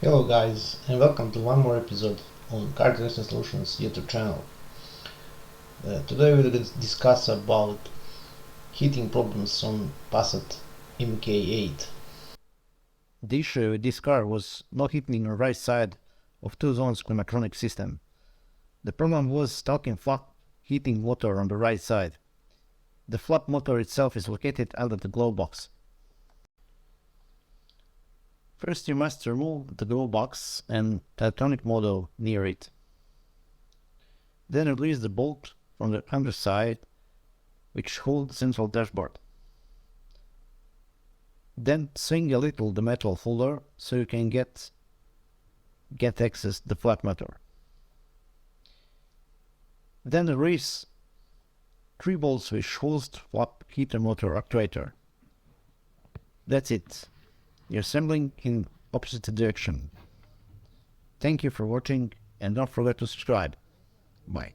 Hello guys, and welcome to one more episode on Car Integration Solutions YouTube channel. Today we'll discuss about heating problems on Passat Mk8. The issue with this car was not hitting the right side of two zones climatronic system. The problem was stuck in flat heating motor on the right side. The flat motor itself is located under the glow box. First you must remove the glow box and electronic module near it. Then release the bolt from the underside which holds the central dashboard. Then swing a little the metal holder so you can get access to the flat motor. Then release 3 bolts which holds the flat heater motor actuator. That's it. You're assembling in opposite direction. Thank you for watching and don't forget to subscribe. Bye.